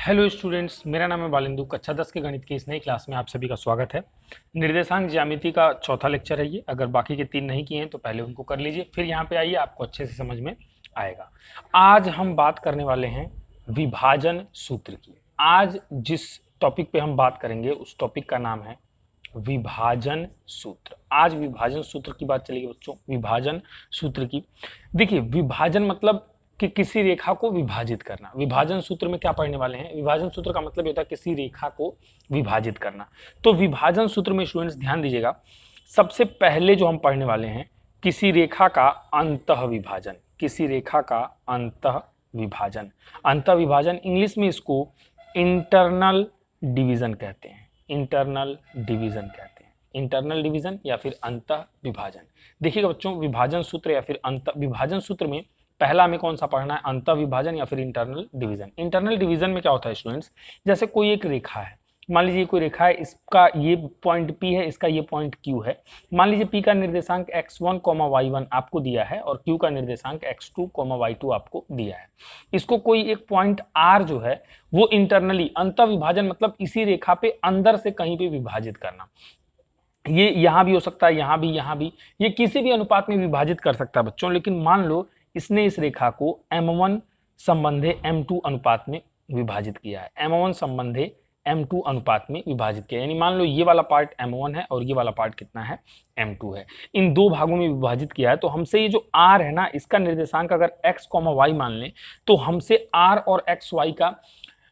Hello students, मेरा नाम है बालिंदु। कक्षा 10 के गणित की इस नई क्लास में आप सभी का स्वागत है। निर्देशांक ज्यामिति का चौथा लेक्चर है ये। अगर बाकी के 3 नहीं किए हैं तो पहले उनको कर लीजिए, फिर यहाँ पे आइए, आपको अच्छे से समझ में आएगा। आज हम बात करने वाले हैं विभाजन सूत्र की। आज जिस टॉपिक पे हम बात करेंगे उस टॉपिक का नाम है विभाजन सूत्र। आज विभाजन सूत्र की बात चलेगी बच्चों, विभाजन सूत्र की। देखिए, विभाजन मतलब कि किसी रेखा को विभाजित करना। विभाजन सूत्र में क्या पढ़ने वाले हैं? विभाजन सूत्र का मतलब होता है किसी रेखा को विभाजित करना। तो विभाजन सूत्र में स्टूडेंट्स ध्यान दीजिएगा, सबसे पहले जो हम पढ़ने वाले हैं किसी रेखा का अंतः विभाजन। किसी रेखा का अंतः विभाजन, अंतः विभाजन इंग्लिश में इसको इंटरनल डिवीजन कहते हैं। इंटरनल डिवीजन कहते हैं, इंटरनल डिवीजन या फिर अंतः विभाजन। देखिएगा बच्चों, विभाजन सूत्र या फिर अंतः विभाजन सूत्र में पहला हमें कौन सा पढ़ना है? अंतः विभाजन या फिर इंटरनल डिवीजन। इंटरनल डिवीजन में क्या होता है स्टूडेंट्स, जैसे कोई एक रेखा है, मान लीजिए कोई रेखा है, इसका ये पॉइंट P है, इसका ये पॉइंट Q है। मान लीजिए P का निर्देशांक x1, y1 आपको दिया है और Q का निर्देशांक x2, y2 आपको दिया है। इसको कोई एक पॉइंट R जो है वो इंटरनली, अंतः विभाजन मतलब इसी रेखा पे अंदर से कहीं पे विभाजित करना। ये यहाँ भी हो सकता है, यहाँ भी, ये किसी भी अनुपात में विभाजित कर सकता है बच्चों। लेकिन मान लो इसने इस रेखा को m1 संबंधे m2 अनुपात में विभाजित किया है। m1 संबंधे m2 अनुपात में विभाजित किया, यानी मान लो ये वाला पार्ट m1 है और ये वाला पार्ट कितना है? m2 है। इन दो भागों में विभाजित किया है। तो हमसे ये जो r है ना, इसका निर्देशांक अगर x, y मान लें तो हमसे r और xy का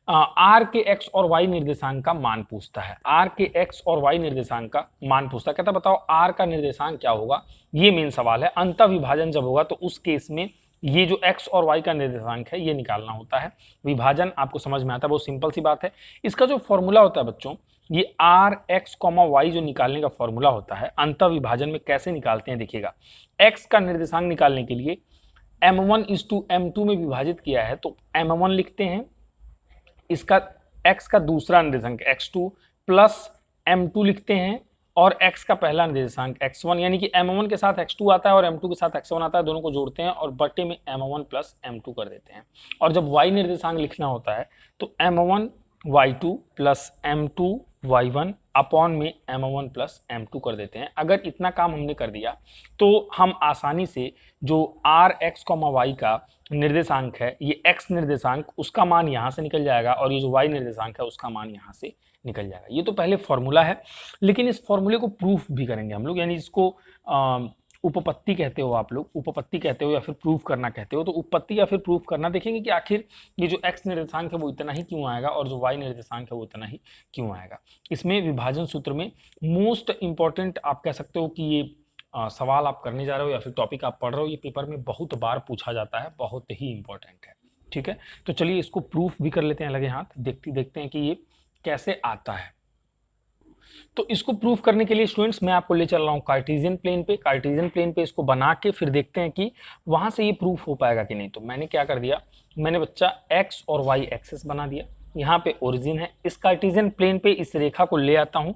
आर के एक्स और वाई निर्देशांक का मान पूछता है। आर के एक्स और वाई निर्देशांक का मान पूछता है, कहता बताओ आर का निर्देशांक क्या होगा। ये मेन सवाल है। अंतः विभाजन जब होगा तो उस केस में ये जो एक्स और वाई का निर्देशांक है ये निकालना होता है। विभाजन आपको समझ में आता है, बहुत सिंपल सी बात है। इसका जो फॉर्मूला होता है बच्चों, ये आर एक्स वाई जो निकालने का फॉर्मूला होता है अंतः विभाजन में कैसे निकालते हैं देखिएगा। एक्स का निर्देशांक निकालने के लिए m1:m2 में विभाजित किया है तो m1 लिखते हैं, इसका x का दूसरा निर्देशांक x2 प्लस m2 लिखते हैं और x का पहला निर्देशांक x1, यानी कि m1 के साथ x2 आता है और m2 के साथ x1 आता है, दोनों को जोड़ते हैं और बटे में m1 प्लस m2 कर देते हैं। और जब y निर्देशांक लिखना होता है तो m1 y2 plus m2 y1 upon में m1 प्लस m2 कर देते हैं। अगर इतना काम हमने कर दिया तो हम आसानी से जो r x, y का निर्देशांक है, ये x निर्देशांक, उसका मान यहाँ से निकल जाएगा और ये जो y निर्देशांक है उसका मान यहाँ से निकल जाएगा। ये तो पहले फॉर्मूला है, लेकिन इस फॉर्मूले को प्रूफ भी करेंगे हम लोग, यानी इसको उपपत्ति कहते हो आप लोग, उपपत्ति कहते हो या फिर प्रूफ करना कहते हो। तो उपपत्ति या फिर प्रूफ करना देखेंगे कि आखिर ये जो x निर्देशांक है वो इतना ही क्यों आएगा और जो y निर्देशांक है वो इतना ही क्यों आएगा। इसमें विभाजन सूत्र में मोस्ट इंपॉर्टेंट आप कह सकते हो कि ये सवाल आप करने जा रहे हो या फिर टॉपिक आप पढ़ रहे हो, ये पेपर में बहुत बार पूछा जाता है, बहुत ही इंपॉर्टेंट है। ठीक है, तो चलिए इसको प्रूफ भी कर लेते हैं लगे हाथ, देखते हैं कि ये कैसे आता है। तो इसको प्रूफ करने के लिए स्टूडेंट्स मैं आपको ले चल रहा हूँ कार्टेशियन प्लेन पे। कार्टेशियन प्लेन पे इसको बना के फिर देखते हैं कि वहां से ये प्रूफ हो पाएगा कि नहीं। तो मैंने क्या कर दिया, मैंने बच्चा x और y एक्सिस बना दिया, यहाँ पे ओरिजिन है। इस कार्टेशियन प्लेन पे इस रेखा को ले आता हूँ,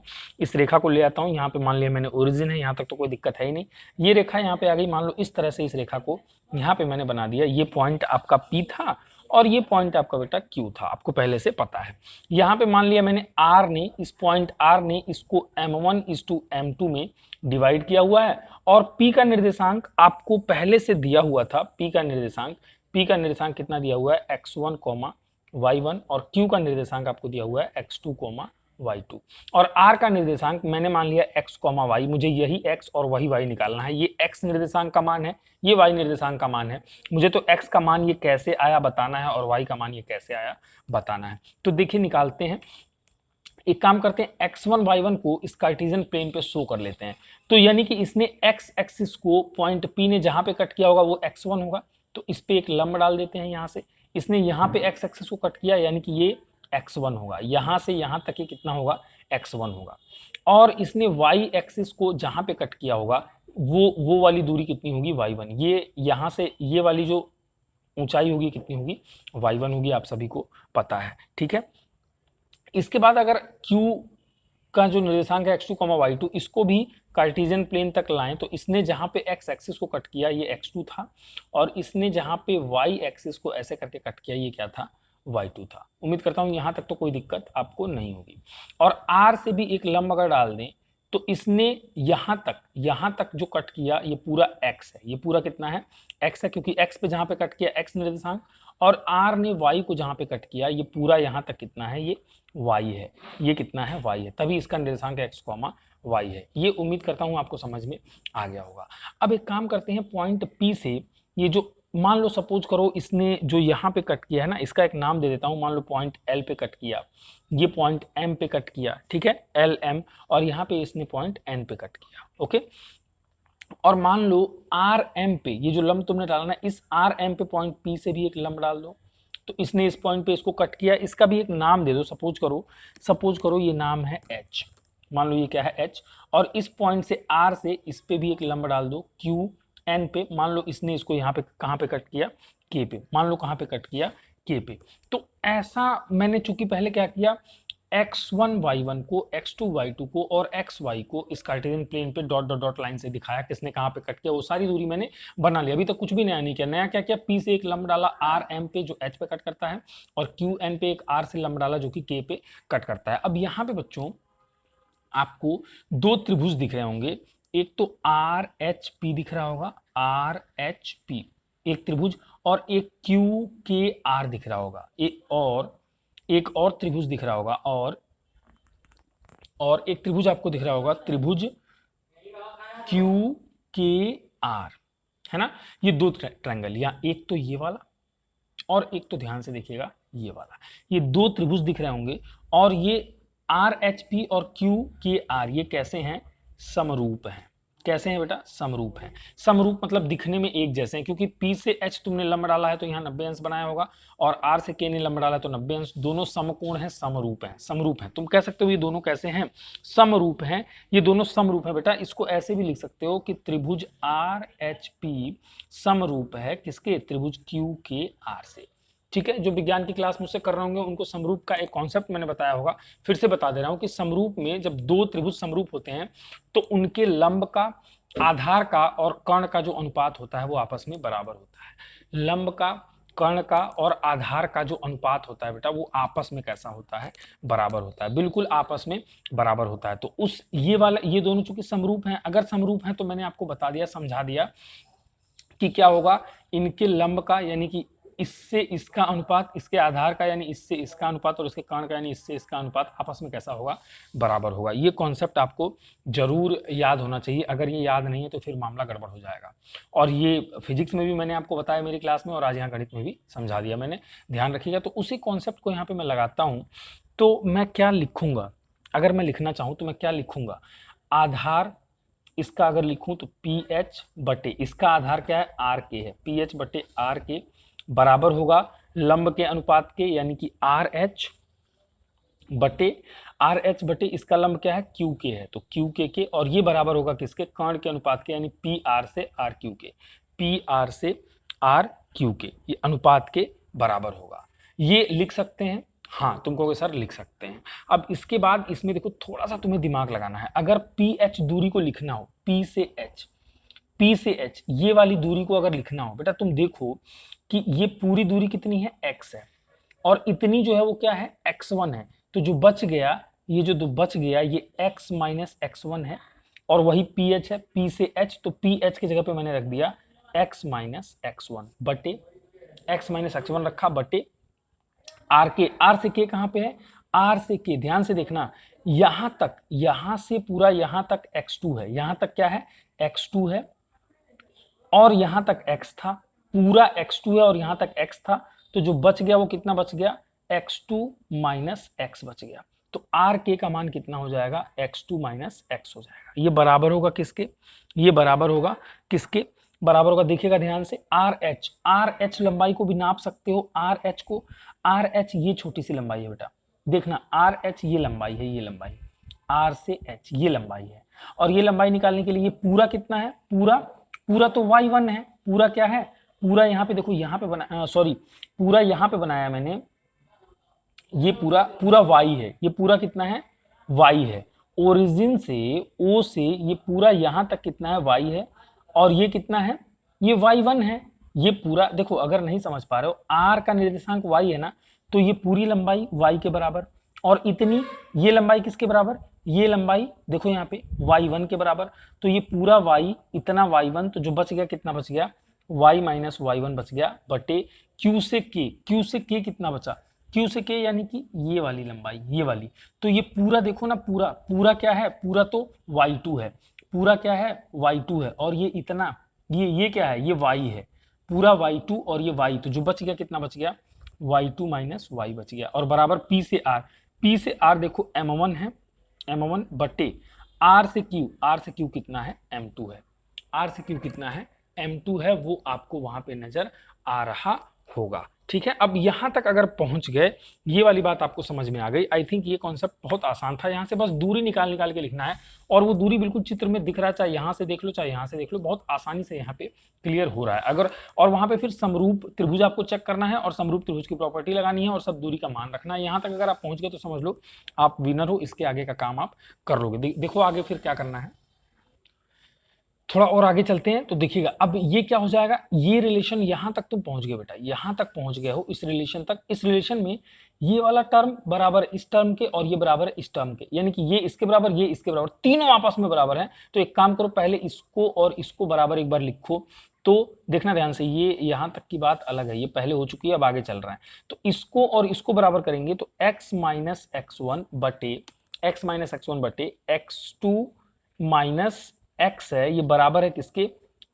यहाँ पे मान लिया मैंने ओरिजिन है, यहाँ तक तो कोई दिक्कत है ही नहीं। ये रेखा यहाँ पे आ गई, मान लो इस तरह से इस रेखा को यहाँ पे मैंने बना दिया। ये पॉइंट आपका P था और ये पॉइंट आपका बेटा Q था, आपको पहले से पता है। यहाँ पे मान लिया मैंने R ने, इस पॉइंट R ने इसको m1:m2 में डिवाइड किया हुआ है और P का निर्देशांक आपको पहले से दिया हुआ था। P का निर्देशांक कितना दिया हुआ है? x1, y1 और Q का निर्देशांक आपको दिया हुआ है x2, y2 और R का निर्देशांक मैंने मान लिया x, y। मुझे यही x और वही y निकालना है। ये x निर्देशांक का मान है, ये y निर्देशांक का मान है। मुझे तो x का मान ये कैसे आया बताना है और y का मान ये कैसे आया बताना है। तो देखिए निकालते हैं। एक काम करते हैं, x1, y1 को इस कार्टेशियन प्लेन पे शो कर लेते हैं। तो यानी कि इसने x एक्सिस को पॉइंट P ने जहां पे कट किया होगा वो x1 होगा, तो इस पे एक लंब डाल देते हैं। यहाँ से इसने यहाँ पे x एक्सिस को कट किया, यानी कि ये x1 होगा। यहाँ से यहाँ तक ये कितना होगा? x1 होगा। और इसने y एक्सिस को जहां पे कट किया होगा वो वाली दूरी कितनी होगी? y1। ये यहाँ से ये वाली जो ऊंचाई होगी कितनी होगी? y1 होगी, आप सभी को पता है। ठीक है, इसके बाद अगर Q का जो निर्देशांक है x2, y2, इसको भी कार्टेशियन प्लेन तक लाएं तो इसने जहां पे x एक्सिस को कट किया ये x2 था और इसने जहां पे y एक्सिस को ऐसे करके कट किया ये क्या था? y2 था। उम्मीद करता हूं यहां तक तो कोई दिक्कत आपको नहीं होगी। और r से भी एक लंब अगर डाल दें तो इसने यहां तक जो कट किया ये पूरा x है, ये पूरा कितना है x है, क्योंकि x पे जहां पे कट किया x निर्देशांक, और r ने y को जहां पे कट किया ये पूरा यहां तक कितना है, ये y है, ये कितना है y है, तभी इसका निर्देशांक x, y है। ये उम्मीद करता हूं आपको समझ में आ गया होगा। अब एक काम करते हैं, पॉइंट P से ये जो, मान लो सपोज करो इसने जो यहाँ पे कट किया है ना, इसका एक नाम दे देता हूं, मान लो पॉइंट L पे कट किया, ये पॉइंट M पे कट किया, ठीक है, L M, और यहाँ पे इसने पॉइंट N पे कट किया, ओके। और मान लो R M पे ये जो लंब तुमने डाला ना, इस R M पे पॉइंट P से भी एक लंब डाल दो। तो इसने इस पॉइंट पे इसको कट किया, इसका भी एक नाम दे दो, सपोज करो ये नाम है H, मान लो ये क्या है H, और इस पॉइंट से R से इस पे भी एक लंब डाल दो Q N पे, मान लो इसने इसको यहाँ पे कहाँ पे कट किया, K पे, मान लो कहाँ पे कट किया, K पे। तो ऐसा मैंने चूंकि पहले क्या किया, x1 y1 को, x2 y2 को और xy को इस कार्टेशियन प्लेन पे डॉट डॉट डॉट लाइन से दिखाया, किसने कहाँ पे कट किया, वो सारी दूरी मैंने बना लिया। अभी तक कुछ भी नया नहीं किया। नया क्या किया, P से एक लंब डाला R M पे जो H पे कट करता है, और Q N पे एक R से लंब डाला जो कि K पे कट करता है। अब यहाँ पे बच्चों आपको दो त्रिभुज दिख रहे होंगे, एक तो RHP दिख रहा होगा, RHP एक त्रिभुज, और एक QKR दिख रहा होगा, एक और त्रिभुज दिख रहा होगा, और एक त्रिभुज आपको दिख रहा होगा, त्रिभुज QKR, है ना। ये दो ट्रायंगल, या एक तो ये वाला और एक तो ध्यान से देखिएगा ये वाला, ये दो त्रिभुज दिख रहे होंगे, और ये RHP और QKR ये कैसे हैं, समरूप हैं। कैसे हैं बेटा, समरूप हैं। समरूप मतलब दिखने में एक जैसे हैं, क्योंकि P से H तुमने लंब डाला है तो यहाँ 90 अंश बनाया होगा, और R से K ने लंब डाला है तो 90 अंश, दोनों समकोण हैं, समरूप हैं, समरूप हैं। तुम कह सकते हो ये दोनों कैसे हैं, समरूप हैं, ये दोनों समरूप हैं। बेटा इसको ऐसे भी लिख सकते हो कि त्रिभुज RHP समरूप है किसके, त्रिभुज QKR से, ठीक है। जो विज्ञान की क्लास मुझसे कर रहे होंगे उनको समरूप का एक कॉन्सेप्ट मैंने बताया होगा, फिर से बता दे रहा हूं कि समरूप में जब दो त्रिभुज समरूप होते हैं तो उनके लंब का, आधार का और कर्ण का जो अनुपात होता है वो आपस में बराबर होता है। लंब का, कर्ण का और आधार का जो अनुपात होता है बेटा वो आपस में कैसा होता है, बराबर होता है, बिल्कुल आपस में बराबर होता है। तो उस ये वाला, ये दोनों चूंकि समरूप हैं, अगर समरूप हैं तो मैंने आपको बता दिया, समझा दिया कि क्या होगा, इनके लंब का यानी कि इससे इसका अनुपात, इसके आधार का यानी इससे इसका अनुपात, और इसके कर्ण का यानी इससे इसका अनुपात आपस में कैसा होगा, बराबर होगा। ये कॉन्सेप्ट आपको जरूर याद होना चाहिए, अगर ये याद नहीं है तो फिर मामला गड़बड़ हो जाएगा। और ये फिजिक्स में भी मैंने आपको बताया मेरी क्लास में, और आज यहाँ गणित में भी समझा दिया मैंने, ध्यान रखिएगा। तो उसी कॉन्सेप्ट को यहाँ पे मैं लगाता हूँ, तो मैं क्या लिखूंगा, अगर मैं लिखना चाहूँ तो मैं क्या लिखूंगा, आधार इसका अगर लिखूं तो PH बटे, इसका आधार क्या है, RK है, PH बटे RK बराबर होगा लंब के अनुपात के, यानी कि RH बटे इसका लंब क्या है, QK है, तो QK के, और ये बराबर होगा किसके, कर्ण के अनुपात के, यानी PR से RQ के, PR से RQ के, ये अनुपात के बराबर होगा। ये लिख सकते हैं, हाँ तुम कहोगे सर लिख सकते हैं। अब इसके बाद इसमें देखो थोड़ा सा तुम्हें दिमाग लगाना है, अगर PH दूरी को लिखना हो, P से H ये वाली दूरी को अगर लिखना हो बेटा, तुम देखो कि ये पूरी दूरी कितनी है, x है, और इतनी जो है वो क्या है, x1 है। तो जो बच गया, ये जो बच गया ये x माइनस x1 है, और वही PH है, P से H, तो PH की जगह पे मैंने रख दिया x माइनस x1 बटे, x माइनस x1 रखा बटे RK, R से K कहाँ पे है, R से K, ध्यान से देखना, यहां तक, यहां से पूरा यहां तक x2 है, यहां तक क्या है, x2 है, और यहां तक x था, पूरा x2 है और यहां तक x था, तो जो बच गया वो कितना बच गया, x2 माइनस x बच गया। तो RK का मान कितना हो जाएगा, x2 माइनस x हो जाएगा। ये बराबर होगा किसके, ये बराबर होगा किसके, बराबर होगा, देखिएगा ध्यान से, RH लंबाई को भी नाप सकते हो, RH को, RH ये छोटी सी लंबाई है बेटा, देखना RH ये लंबाई है, ये लंबाई R से H ये लंबाई है, और ये लंबाई निकालने के लिए ये पूरा कितना है, पूरा तो y1 है, पूरा क्या है, पूरा यहाँ पे देखो, यहाँ पे बना, सॉरी पूरा यहाँ पे बनाया मैंने, ये पूरा y है, ये पूरा कितना है, y है, ओरिजिन से O से ये पूरा यहाँ तक कितना है, y है, और ये कितना है, ये y1 है। ये पूरा देखो, अगर नहीं समझ पा रहे हो, R का निर्देशांक y है ना, तो तो ये पूरी लंबाई y के बराबर, और इतनी ये लंबाई किसके बराबर, ये लंबाई देखो यहाँ पे y1 के बराबर। तो ये पूरा y इतना y1, तो जो बच गया कितना बच गया, y माइनस y1 बच गया बटे q से k कितना बचा, q से k यानी कि ये वाली लंबाई, ये वाली। तो ये पूरा देखो ना, पूरा क्या है, पूरा तो y2 है, पूरा क्या है y2 है, और ये इतना ये क्या है, ये y है, पूरा y2 और ये y, तो जो बच गया कितना बच गया, y2 माइनस y बच गया, और बराबर p से r देखो m1 है, m1 बटे r से q कितना है, m2 है, r से q कितना है, m2 है, वो आपको वहां पे नजर आ रहा होगा। ठीक है, अब यहां तक अगर पहुंच गए, ये वाली बात आपको समझ में आ गई। आई थिंक ये कॉन्सेप्ट बहुत आसान था, यहां से बस दूरी निकाल के लिखना है, और वो दूरी बिल्कुल चित्र में दिख रहा है, चाहे यहां से देख लो चाहे यहां से देख लो, बहुत आसानी से यहाँ पे क्लियर हो रहा है। अगर और वहां पे फिर समरूप त्रिभुज आपको चेक करना है और समरूप त्रिभुज की प्रॉपर्टी लगानी है और सब दूरी का मान रखना है। यहाँ तक अगर आप पहुंच गए तो समझ लो आप विनर हो, इसके आगे का काम आप कर लोगे। देखो आगे फिर क्या करना है, थोड़ा और आगे चलते हैं तो देखिएगा अब ये क्या हो जाएगा, ये रिलेशन यहां तक तुम पहुंच गए बेटा, यहां तक पहुंच गए हो इस रिलेशन तक। इस रिलेशन में ये वाला टर्म बराबर इस टर्म के और ये बराबर इस टर्म के, यानी कि ये इसके बराबर ये इसके बराबर, तीनों आपस में बराबर हैं। तो एक काम करो, पहले इसको और इसको बराबर एक बार लिखो, तो देखना ध्यान से, ये यहां तक की बात अलग है, ये पहले हो चुकी है, अब आगे चल रहा है। तो इसको और इसको बराबर करेंगे तो x माइनस x1 बटे x2 माइनस x है, ये बराबर है किसके,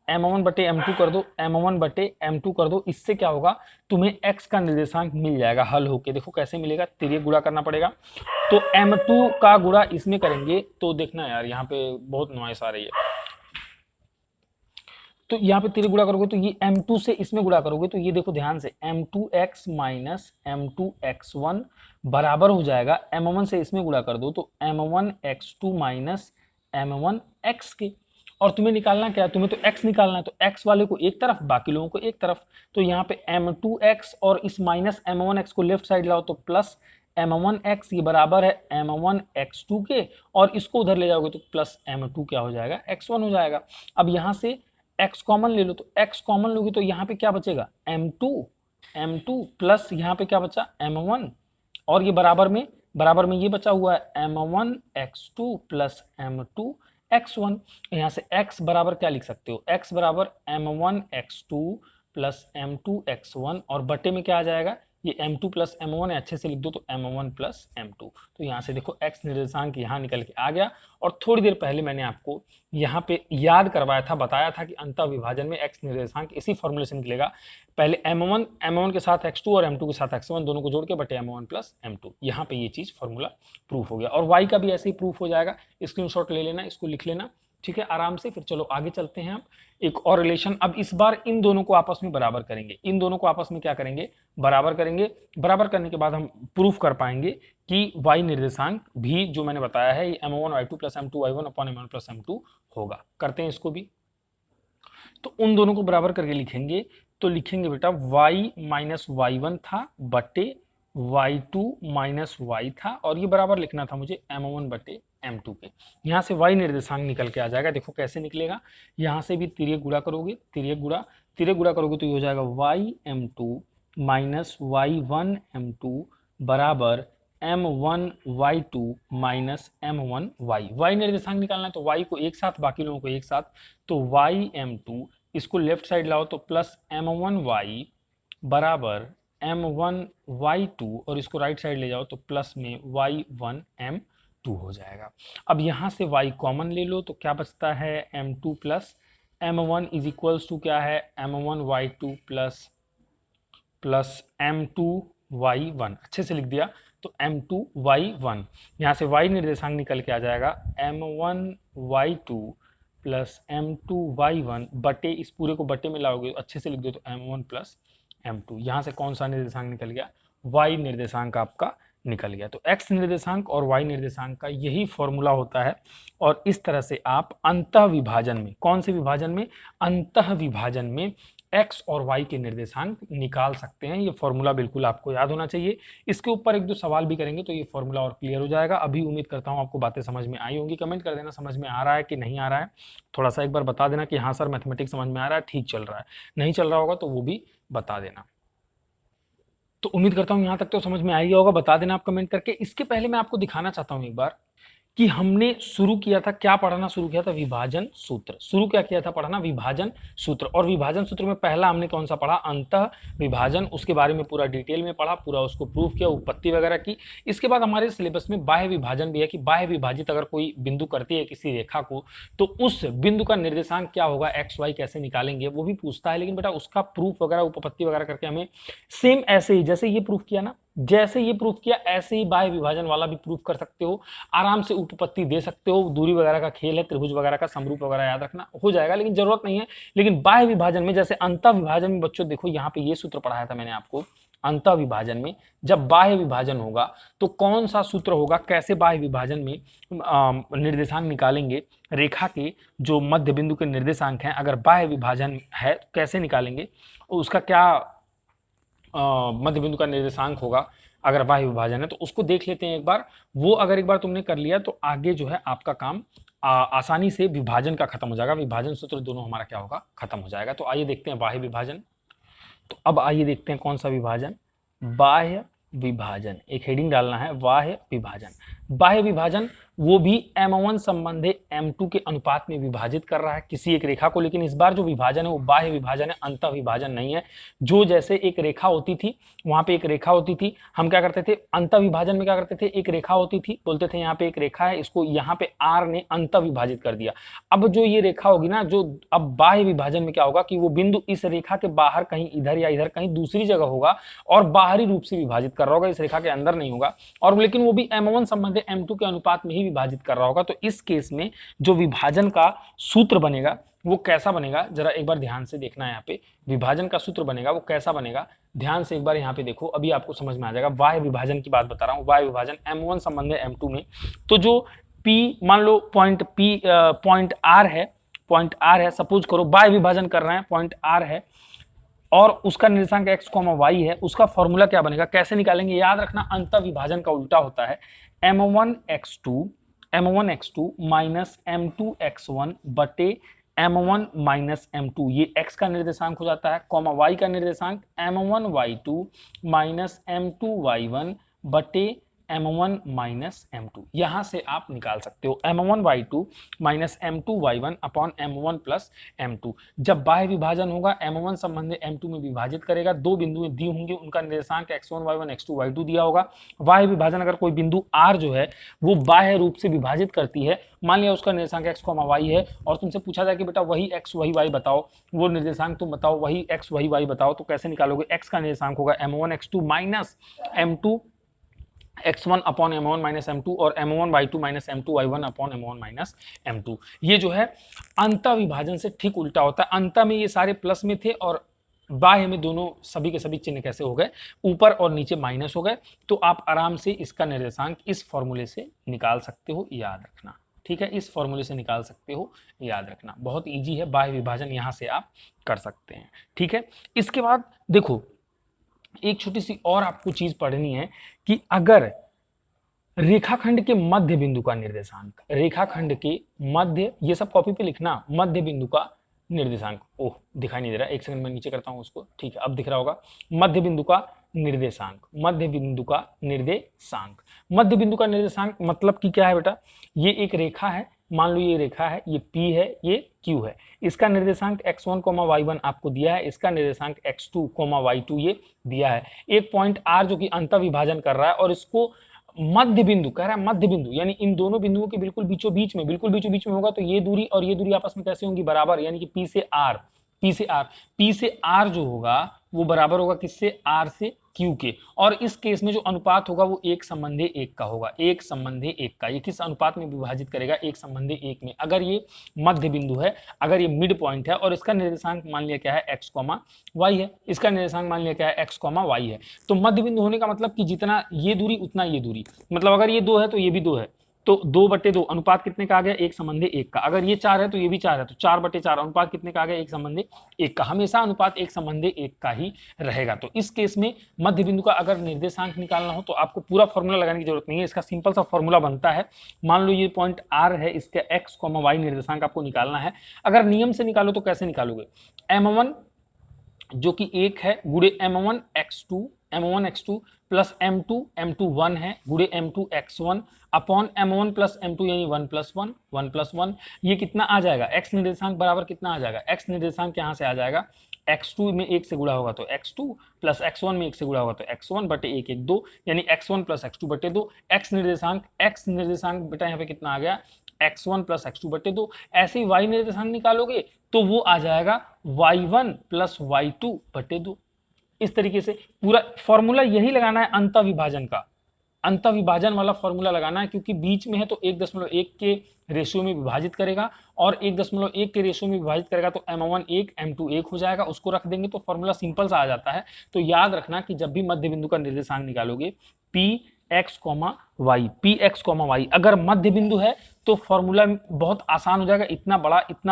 m1 बटे m2 कर दो, m1 बटे m2 कर दो। इससे क्या होगा, तुम्हें x का निर्देशांक मिल जाएगा हल होके। देखो कैसे मिलेगा, तिर्यक गुणा करना पड़ेगा। तो m2 का गुणा इसमें करेंगे तो देखना यार, यहाँ पे बहुत नॉइस आ रही है, तो यहाँ पे तिर्यक गुणा करोगे तो ये m2 से इसमें गुणा करोगे तो ये देखो ध्यान से, m2x माइनस m2x1 बराबर हो जाएगा, m1 से इसमें गुणा कर दो तो m1x2 माइनस m1x के। और तुम्हें निकालना क्या है, तुम्हें तो x निकालना है, तो x वाले को एक तरफ बाकी लोगों को एक तरफ। तो यहाँ पे m2x और इस माइनस m1x को लेफ्ट साइड लाओ तो प्लस m1x, ये बराबर है m1x2 के, और इसको उधर ले जाओगे तो प्लस m2 क्या हो जाएगा, x1 हो जाएगा। अब यहाँ से x कॉमन ले लो, तो x कॉमन लोगे तो यहाँ पे क्या बचेगा, m2 प्लस यहाँ पे क्या बचा, m1, और ये बराबर में ये बचा हुआ है m1x2 प्लस m2x1। यहाँ से x बराबर क्या लिख सकते हो, x बराबर m1x2 प्लस m2x1, और बटे में क्या आ जाएगा, ये m2 प्लस m1 है, अच्छे से लिख दो तो m1 प्लस m2। तो यहाँ से देखो x निर्देशांक यहाँ निकल के आ गया। और थोड़ी देर पहले मैंने आपको यहाँ पे याद करवाया था, बताया था कि अंतः विभाजन में x निर्देशांक इसी फॉर्मूले से निकलेगा, पहले m1 के साथ x2 और m2 के साथ x1 दोनों को जोड़ के बटे m1 प्लस m2। यहाँ पे ये चीज फॉर्मूला प्रूफ हो गया, और y का भी ऐसे ही प्रूफ हो जाएगा। स्क्रीनशॉट ले लेना, इसको लिख लेना, ठीक है, आराम से। फिर चलो आगे चलते हैं हम एक और रिलेशन। अब इस बार इन दोनों को आपस में बराबर करेंगे, इन दोनों को आपस में क्या करेंगे, बराबर करेंगे। बराबर करने के बाद हम प्रूफ कर पाएंगे कि y निर्देशांक भी जो मैंने बताया है ये m1y2 plus m2y1 upon m1 plus m2 होगा। करते हैं इसको भी, तो उन दोनों को बराबर करके लिखेंगे तो लिखेंगे बेटा y माइनस y1 था बटे y2 माइनस y था, और ये बराबर लिखना था मुझे m1 बटे m2 के। यहाँ से y निर्देशांक निकल के आ जाएगा। देखो कैसे निकलेगा, यहाँ से भी तिर्यक गुणा करोगे, तिर्यक गुणा करोगे तो ये हो जाएगा y m2 minus y1 m2 बराबर m1 y2 minus m1 y निर्देशांक निकालना है तो y को एक साथ, बाकी लोगों को एक साथ, तो y m2 इसको लेफ्ट साइड लाओ तो प्लस m1 y बराबर m1 y2, और इसको राइट साइड ले जाओ तो प्लस में y1 m2 हो जाएगा। अब यहाँ से y कॉमन ले लो तो क्या बचता है, m2 plus m1 is equals to क्या है, m1 y2 plus m2 y1, अच्छे से लिख दिया तो m2 y1। यहाँ से y निर्देशांक निकल के आ जाएगा m1 y2 plus m2 y1 बटे, इस पूरे को बटे में लाओगे तो अच्छे से लिख दो तो m1 प्लस m2। यहाँ से कौन सा निर्देशांक निकल गया, y निर्देशांक आपका निकल गया। तो x निर्देशांक और y निर्देशांक का यही फॉर्मूला होता है, और इस तरह से आप अंतः विभाजन में, कौन से विभाजन में, अंतः विभाजन में x और y के निर्देशांक निकाल सकते हैं। ये फॉर्मूला बिल्कुल आपको याद होना चाहिए। इसके ऊपर एक दो सवाल भी करेंगे तो ये फॉर्मूला और क्लियर हो जाएगा। अभी उम्मीद करता हूँ आपको बातें समझ में आई होंगी। कमेंट कर देना समझ में आ रहा है कि नहीं आ रहा है, थोड़ा सा एक बार बता देना कि हाँ सर मैथमेटिक्स समझ में आ रहा है, ठीक चल रहा है, नहीं चल रहा होगा तो वो भी बता देना। तो उम्मीद करता हूँ यहाँ तक तो समझ में आ ही गया होगा, बता देना आप कमेंट करके। इसके पहले मैं आपको दिखाना चाहता हूँ एक बार कि हमने शुरू किया था, क्या पढ़ना शुरू किया था, विभाजन सूत्र। शुरू क्या किया था पढ़ना, विभाजन सूत्र। और विभाजन सूत्र में पहला हमने कौन सा पढ़ा, अंतः विभाजन। उसके बारे में पूरा डिटेल में पढ़ा, पूरा उसको प्रूफ किया, उत्पत्ति वगैरह की। इसके बाद हमारे सिलेबस में बाह्य विभाजन भी है कि बाह्य विभाजित अगर कोई बिंदु करती है किसी रेखा को, तो उस बिंदु का निर्देशांक क्या होगा, एक्स वाई कैसे निकालेंगे, वो भी पूछता है। लेकिन बेटा उसका प्रूफ वगैरह, उपपत्ति वगैरह करके हमें सेम ऐसे ही जैसे ये प्रूफ किया ना, जैसे ये प्रूफ किया ऐसे ही बाह्य विभाजन वाला भी प्रूफ कर सकते हो, आराम से उपपत्ति दे सकते हो। दूरी वगैरह का खेल है, त्रिभुज वगैरह का समरूप वगैरह याद रखना हो जाएगा, लेकिन जरूरत नहीं है। लेकिन बाह्य विभाजन में, जैसे अंतः विभाजन में बच्चों देखो यहाँ पे ये सूत्र पढ़ाया था मैंने आपको, अंतः विभाजन में जब बाह्य विभाजन होगा तो कौन सा सूत्र होगा, कैसे बाह्य विभाजन में निर्देशांक निकालेंगे, रेखा के जो मध्य बिंदु के निर्देशांक हैं अगर बाह्य विभाजन है तो कैसे निकालेंगे, उसका क्या मध्य बिंदु का निर्देशांक होगा अगर बाह्य विभाजन है, तो उसको देख लेते हैं एक बार। वो अगर एक बार तुमने कर लिया तो आगे जो है आपका काम आसानी से विभाजन का खत्म हो जाएगा, विभाजन सूत्र दोनों हमारा क्या होगा, खत्म हो जाएगा। तो आइए देखते हैं बाह्य विभाजन। तो अब आइए देखते हैं कौन सा विभाजन, बाह्य विभाजन। एक हेडिंग डालना है, बाह्य विभाजन। बाह्य विभाजन वो भी M1 संबंधी M2 के अनुपात में विभाजित कर रहा है किसी एक रेखा को, लेकिन इस बार जो विभाजन है वो बाह्य विभाजन है, अंतः विभाजन नहीं है। जो जैसे एक रेखा होती थी, वहां पे एक रेखा होती थी, हम क्या करते थे अंतः विभाजन में, क्या करते थे, एक रेखा होती थी, बोलते थे यहाँ पे एक रेखा है, इसको यहाँ पे R ने अंतः विभाजित कर दिया। अब जो ये रेखा होगी ना, जो अब बाह्य विभाजन में क्या होगा कि वो बिंदु इस रेखा के बाहर कहीं इधर या इधर कहीं दूसरी जगह होगा और बाहरी रूप से विभाजित कर रहा होगा, इस रेखा के अंदर नहीं होगा, और लेकिन वो भी M1 संबंधी M2 के अनुपात में ही विभाजित कर रहा होगा। तो इस केस में जो विभाजन का सूत्र बनेगा वो कैसा बनेगा, जरा एक बार ध्यान से देखना है। यहाँ पे विभाजन का सूत्र बनेगा वो कैसा बनेगा, ध्यान से एक बार यहाँ पे देखो, अभी आपको समझ में आ जाएगा। बाह्य विभाजन की बात बता रहा हूँ, बाह्य विभाजन M1 संबंधी M2 में, तो जो P मान लो पॉइंट P पॉइंट R है, पॉइंट R है, सपोज करो बाह्य विभाजन कर रहे हैं, पॉइंट R है और उसका निर्देशांक x, y है, उसका फॉर्मूला क्या बनेगा, कैसे निकालेंगे, याद रखना अंतः विभाजन का उल्टा होता है, m1x2 माइनस m2x1 बटे m1 माइनस m2, ये x का निर्देशांक हो जाता है, y का निर्देशांक m1y2 माइनस m2y1 बटे m1 माइनस m2। यहां से आप निकाल सकते हो m1y2 minus m2y1 upon m1 plus m2। जब बाह्य विभाजन होगा m1 संबंधी m2 में विभाजित करेगा, दो बिंदुएं दी होंगी, उनका निर्देशांक x1 y1 x2 y2 दिया होगा। बाह्य विभाजन अगर कोई बिंदु r जो है वो बाह्य रूप से विभाजित करती है, मान लिया उसका निर्देशांक x, y है, और तुमसे पूछा जाए कि बेटा वही x वही y बताओ, वो निर्देशांक तुम बताओ, वही x वही y बताओ, तो कैसे निकालोगे, x का निर्देशांक होगा m1 x2 minus m2 x1 upon m1 minus m2 और m1 y2 minus m2 y1 upon m1 minus m2। ये जो है अंतः विभाजन से ठीक उल्टा होता है। अंतः में ये सारे प्लस में थे और बाह्य में दोनों सभी के सभी चिन्ह कैसे हो गए, ऊपर और नीचे माइनस हो गए। तो आप आराम से इसका निर्देशांक इस फॉर्मूले से निकाल सकते हो, याद रखना, ठीक है, इस फॉर्मूले से निकाल सकते हो, याद रखना, बहुत ईजी है, बाह्य विभाजन यहां से आप कर सकते हैं, ठीक है। इसके बाद देखो एक छोटी सी और आपको चीज पढ़नी है कि अगर रेखाखंड के मध्य बिंदु का निर्देशांक, रेखाखंड के मध्य, ये सब कॉपी पे लिखना, मध्य बिंदु का निर्देशांक, ओह दिखाई नहीं दे रहा, एक सेकंड में नीचे करता हूं उसको, ठीक है अब दिख रहा होगा, मध्य बिंदु का निर्देशांक, मध्य बिंदु का निर्देशांक, मध्य बिंदु का निर्देशांक मतलब कि क्या है बेटा, ये एक रेखा है, मान लो ये रेखा है, ये P है, ये Q है, इसका निर्देशांक x1, y1 आपको दिया है, इसका निर्देशांक x2, y2 ये दिया है। एक पॉइंट R जो कि अंतः विभाजन कर रहा है और इसको मध्य बिंदु कह रहा है, मध्य बिंदु यानी इन दोनों बिंदुओं के बिल्कुल बीचों बीच में, बिल्कुल बीचों बीच में होगा, तो ये दूरी और ये दूरी आपस में कैसे होंगी, बराबर, यानी कि P से R, P से R, P से R जो होगा वो बराबर होगा किससे, R से Q के, और इस केस में जो अनुपात होगा वो एक संबंधी एक का होगा, एक संबंधी एक का। ये किस अनुपात में विभाजित करेगा, एक संबंधी एक में। अगर ये मध्य बिंदु है, अगर ये मिड पॉइंट है और इसका निर्देशांक मान लिया क्या है, x, y है, इसका निर्देशांक मान लिया क्या है, x, y है, तो मध्य बिंदु होने का मतलब कि जितना ये दूरी उतना ये दूरी, मतलब अगर ये 2 है तो ये भी 2 है, तो 2/2 अनुपात कितने का आ गया, एक संबंधी एक का। अगर ये 4 है तो ये भी 4 है, तो 4/4 अनुपात कितने का आ गया, एक संबंधी एक का। हमेशा अनुपात एक संबंधी एक का ही रहेगा। तो इस केस में मध्य बिंदु का अगर निर्देशांक निकालना हो तो आपको पूरा फॉर्मूला लगाने की जरूरत नहीं है, इसका सिंपल सा फॉर्मूला बनता है। मान लो ये पॉइंट R है, इसके x, y निर्देशांक आपको निकालना है। अगर नियम से निकालो तो कैसे निकालोगे, m1 जो कि 1 है गुणे m1 x2 m1x2 plus m2 1 है गुड़े m2x1 upon m1 plus m2 यानी 1+1 ये कितना आ जाएगा, x निर्देशांक बराबर कितना आ जाएगा, x निर्देशांक यहाँ से आ जाएगा x2 में 1 से गुणा होगा तो x2 प्लस x1 में 1 से गुणा होगा तो x1 बटे 1 1 2 यानी x1 प्लस x2 बटे 2। x निर्देशांक बेटा यहाँ पे कितना आ गया, x1 प्लस x2 बटे 2। ऐसे ही y निर्देशांक निकालोगे तो वो आ जाएगा y1 प्लस y2 बटे 2। इस तरीके से पूरा फॉर्मूला यही लगाना है अंतः विभाजन का, अंतः विभाजन वाला फॉर्मूला लगाना है, क्योंकि बीच में है तो 1.1 के रेशियो में विभाजित करेगा और 1.1 के रेशियो में विभाजित करेगा तो m1 1 m2 1 हो जाएगा, उसको रख देंगे तो फॉर्मूला सिंपल सा आ जाता है। तो याद रखना कि जब भी मध्य बिंदु का निर्देशांक निकालोगे px, y अगर मध्य बिंदु है तो फॉर्मूला बहुत आसान हो जाएगा, इतना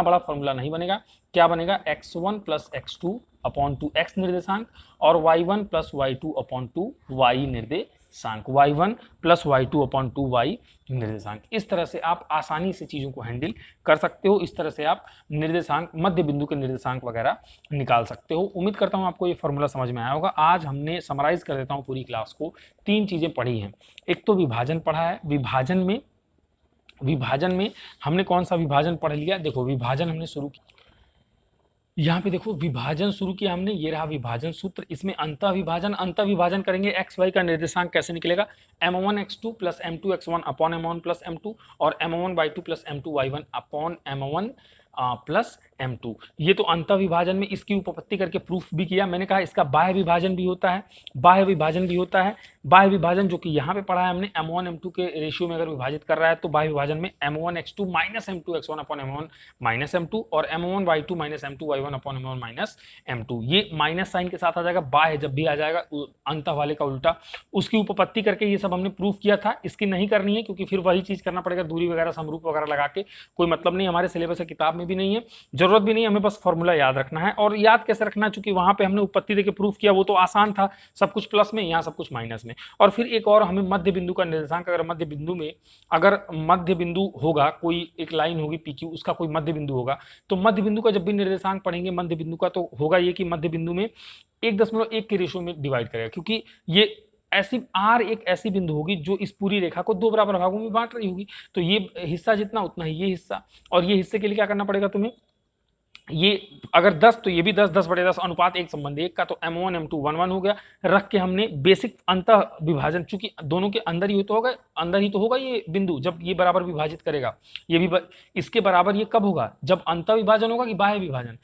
बड़ा फॉर्मूला नहीं बनेगा। क्या बनेगा, x1 plus x2 upon 2 x निर्देशांक और y1 plus y2 upon 2 y निर्देशांक, y1 plus y2 upon 2 y निर्देशांक। इस तरह से आप आसानी से चीज़ों को हैंडल कर सकते हो, इस तरह से आप निर्देशांक मध्य बिंदु के निर्देशांक वगैरह निकाल सकते हो। उम्मीद करता हूँ आपको ये फॉर्मूला समझ में आया होगा। आज हमने समराइज कर देता हूँ पूरी क्लास को, 3 चीज़ें पढ़ी हैं। एक तो विभाजन पढ़ा है, विभाजन में हमने कौन सा विभाजन पढ़ लिया, देखो विभाजन हमने शुरू किया, यहाँ पे देखो विभाजन शुरू किया हमने, ये रहा विभाजन सूत्र। इसमें अंतः विभाजन करेंगे, एक्स वाई का निर्देशांक कैसे निकलेगा, m1x2 plus m2x1 upon m1 plus m2 और m1y2 plus m2y1 upon m1 plus m2। ये तो अंतः विभाजन में इसकी उपपत्ति करके प्रूफ भी किया। मैंने कहा इसका बाह्य विभाजन भी होता है, बाह्य विभाजन जो कि यहाँ पे पढ़ा है हमने, m1 m2 के रेशियो में अगर विभाजित कर रहा है तो बाह्य विभाजन में m1x2 minus m2x1 upon m1 minus m2 और m1y2 minus m2y1 upon m1 minus m2। ये माइनस साइन के साथ आ जाएगा, बाह्य जब भी आ जाएगा अंतः वाले का उल्टा, उसकी उपपत्ति करके ये सब हमने प्रूफ किया था। इसकी नहीं करनी है क्योंकि फिर वही चीज़ करना पड़ेगा, दूरी वगैरह समरूप वगैरह लगा के कोई मतलब नहीं, हमारे सिलेबस से किताब में भी नहीं है, जरूरत भी नहीं, हमें बस फॉर्मूला याद रखना है। और याद कैसे रखना है, चूंकि वहां पे हमने उत्पत्ति देके प्रूफ किया, वो तो आसान था, सब कुछ प्लस में, यहाँ सब कुछ माइनस में। और फिर एक और हमें मध्य बिंदु का निर्देशांक, अगर मध्य बिंदु होगा, कोई एक लाइन होगी पी क्यू, उसका कोई मध्य बिंदु होगा, तो मध्य बिंदु का जब भी निर्देशांक पढ़ेंगे मध्य बिंदु का, तो होगा ये कि मध्य बिंदु में 1.1 के रेशियो में डिवाइड करेगा, क्योंकि ये ऐसी आर एक ऐसी बिंदु होगी जो इस पूरी रेखा को 2 बराबर भागों में बांट रही होगी। तो ये हिस्सा जितना उतना ही ये हिस्सा, और ये हिस्से के लिए क्या करना पड़ेगा तुम्हें, ये अगर 10 तो ये भी 10 अनुपात 1 संबंध 1 का, तो m1 m2 1 1 हो गया। रख के हमने बेसिक अंतः विभाजन, चूंकि दोनों के अंदर ही तो होगा ये बिंदु, जब ये बराबर विभाजित करेगा, ये भी इसके बराबर ये कब होगा, जब अंतः विभाजन होगा कि बाह्य विभाजन,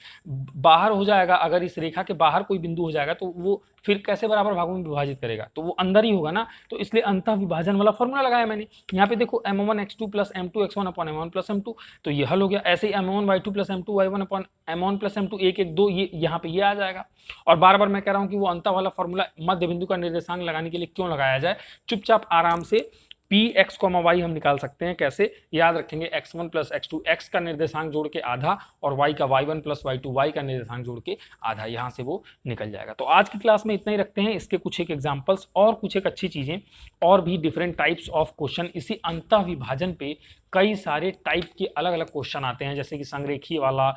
बाहर हो जाएगा, अगर इस रेखा के बाहर कोई बिंदु हो जाएगा तो वो फिर कैसे बराबर भागों में विभाजित करेगा, तो वो अंदर ही होगा ना, तो इसलिए अंतः विभाजन वाला फॉर्मूला लगाया मैंने। यहाँ पे देखो m1x2 plus m2x1 upon m1 plus m2, तो ये हल हो गया। ऐसे ही m1y2 plus m2y1 upon m1 plus m2 1 1 2, ये यहाँ पे ये आ जाएगा। और बार बार मैं कह रहा हूँ कि वो अंतः वाला फॉर्मूला मध्य बिंदु का निर्देशांक लगाने के लिए क्यों लगाया जाए, चुपचाप आराम से px, y हम निकाल सकते हैं। कैसे, याद रखेंगे x1 प्लस x2 x का निर्देशांक जोड़ के आधा और y का y1 प्लस y2 y का निर्देशांक जोड़ के आधा, यहाँ से वो निकल जाएगा। तो आज की क्लास में इतना ही रखते हैं। इसके कुछ एक एग्जांपल्स और कुछ एक अच्छी चीज़ें और भी डिफरेंट टाइप्स ऑफ क्वेश्चन, इसी अंतः विभाजन पे कई सारे टाइप के अलग अलग क्वेश्चन आते हैं, जैसे कि संरेखीय वाला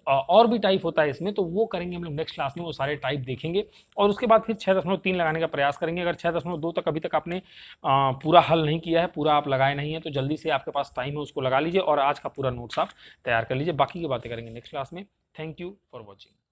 और भी टाइप होता है इसमें, तो वो करेंगे हम लोग नेक्स्ट क्लास में, वो सारे टाइप देखेंगे और उसके बाद फिर 6.3 लगाने का प्रयास करेंगे। अगर 6.2 तक अभी तक आपने पूरा हल नहीं किया है, पूरा आप लगाए नहीं है, तो जल्दी से आपके पास टाइम है उसको लगा लीजिए और आज का पूरा नोट्स आप तैयार कर लीजिए। बाकी की बातें करेंगे नेक्स्ट क्लास में। Thank you for watching.